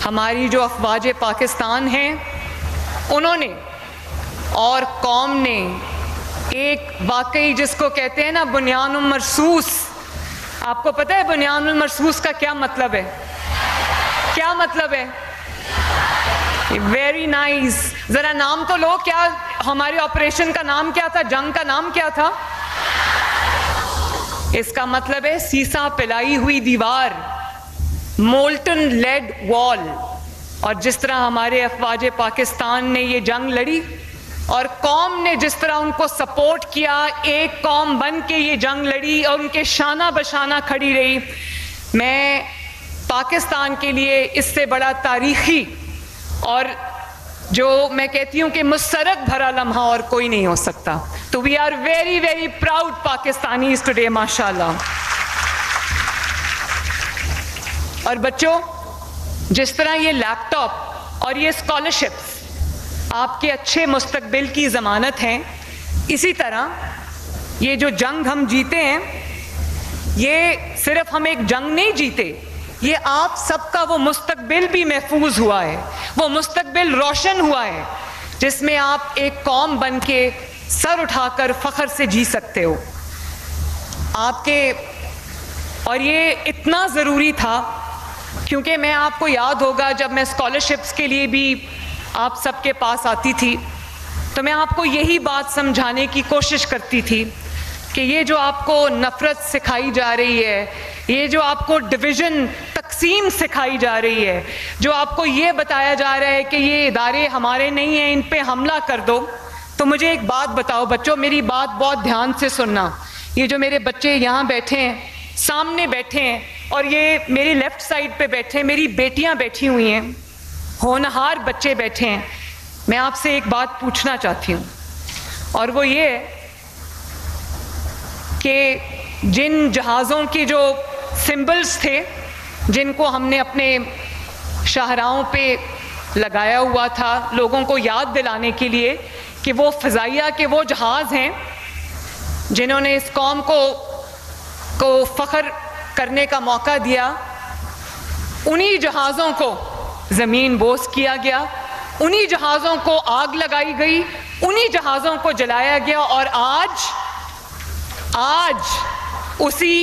ہماری جو افواج پاکستان ہیں انہوں نے اور قوم نے ایک واقعی جس کو کہتے ہیں نا بنیان المرصوص، آپ کو پتہ ہے بنیان المرصوص کا کیا مطلب ہے؟ کیا مطلب ہے؟ ویری نائس، ذرا نام تو لو، کیا ہمارے آپریشن کا نام کیا تھا؟ جنگ کا نام کیا تھا؟ اس کا مطلب ہے سیسا پلائی ہوئی دیوار، مولٹن لیڈ وال۔ اور جس طرح ہمارے افواج پاکستان نے یہ جنگ لڑی اور قوم نے جس طرح ان کو سپورٹ کیا، ایک قوم بن کے یہ جنگ لڑی اور ان کے شانہ بشانہ کھڑی رہی، میں پاکستان کے لیے اس سے بڑا تاریخی اور جو میں کہتی ہوں کہ مسرت بھرا لمحہ اور کوئی نہیں ہو سکتا۔ تو we are very very proud Pakistanis today, ماشاءاللہ۔ اور بچوں، جس طرح یہ لیپ ٹاپ اور یہ اسکالرشپس آپ کے اچھے مستقبل کی ضمانت ہیں، اسی طرح یہ جو جنگ ہم جیتے ہیں، یہ صرف ہم ایک جنگ نہیں جیتے، یہ آپ سب کا وہ مستقبل بھی محفوظ ہوا ہے، وہ مستقبل روشن ہوا ہے جس میں آپ ایک قوم بن کے سر اٹھا کر فخر سے جی سکتے ہو۔ آپ کے اور یہ اتنا ضروری تھا کیونکہ میں آپ کو یاد ہوگا جب میں اسکالرشپس کے لیے بھی آپ سب کے پاس آتی تھی تو میں آپ کو یہی بات سمجھانے کی کوشش کرتی تھی کہ یہ جو آپ کو نفرت سکھائی جا رہی ہے، یہ جو آپ کو ڈویژن تقسیم سکھائی جا رہی ہے، جو آپ کو یہ بتایا جا رہا ہے کہ یہ ادارے ہمارے نہیں ہیں، ان پہ حملہ کر دو، تو مجھے ایک بات بتاؤ بچوں، میری بات بہت دھیان سے سننا۔ یہ جو میرے بچے یہاں بیٹھے ہیں، سامنے بیٹھے ہیں، اور یہ میری لیفٹ سائڈ پہ بیٹھے ہیں، میری بیٹیاں بیٹھی ہوئی ہیں، ہونہار بچے بیٹھے ہیں، میں آپ سے ایک بات پوچھنا چاہتی ہوں، اور وہ یہ کہ جن جہازوں کی جو سمبلز تھے جن کو ہم نے اپنے شاہراہوں پہ لگایا ہوا تھا لوگوں کو یاد دلانے کے لیے کہ وہ فضائیہ کے وہ جہاز ہیں جنہوں نے اس قوم کو فخر کرنے کا موقع دیا، انہی جہازوں کو زمین بوس کیا گیا، انہی جہازوں کو آگ لگائی گئی، انہی جہازوں کو جلایا گیا، اور آج اسی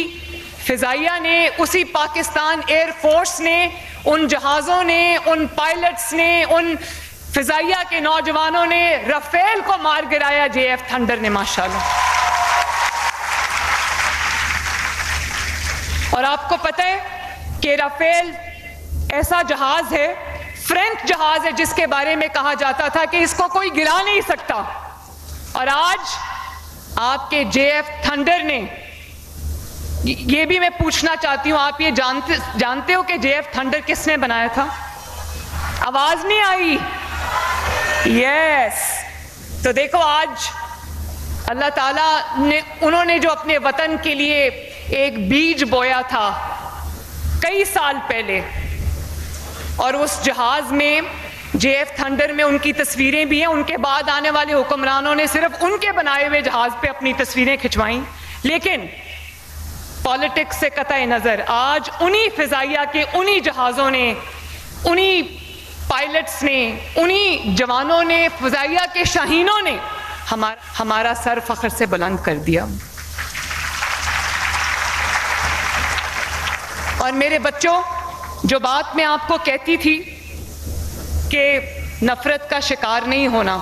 فضائیہ نے، اسی پاکستان ایئر فورس نے، ان جہازوں نے، ان پائلٹس نے، ان فضائیہ کے نوجوانوں نے رافیل کو مار گرایا، JF تھنڈر نے، ماشاءاللہ۔ اور آپ کو پتہ ہے کہ رافیل ایسا جہاز ہے، فرینچ جہاز ہے، جس کے بارے میں کہا جاتا تھا کہ اس کو کوئی گرا نہیں سکتا، اور آج آپ کے JF تھنڈر نے، یہ بھی میں پوچھنا چاہتی ہوں، آپ یہ جانتے ہو کہ JF تھنڈر کس نے بنایا تھا؟ آواز نہیں آئی؟ یس۔ تو دیکھو آج اللہ تعالیٰ نے، انہوں نے جو اپنے وطن کے لیے ایک بیج بویا تھا کئی سال پہلے، اور اس جہاز میں JF تھنڈر میں ان کی تصویریں بھی ہیں، ان کے بعد آنے والے حکمرانوں نے صرف ان کے بنائے ہوئے جہاز پہ اپنی تصویریں کھنچوائیں، لیکن پالیٹکس سے قطع نظر آج انہی فضائیہ کے انہی جہازوں نے، انہی پائلٹس نے، انہی جوانوں نے، فضائیہ کے شاہینوں نے ہمارا سر فخر سے بلند کر دیا۔ اور میرے بچوں، جو بات میں آپ کو کہتی تھی کہ نفرت کا شکار نہیں ہونا،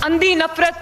اندھی نفرت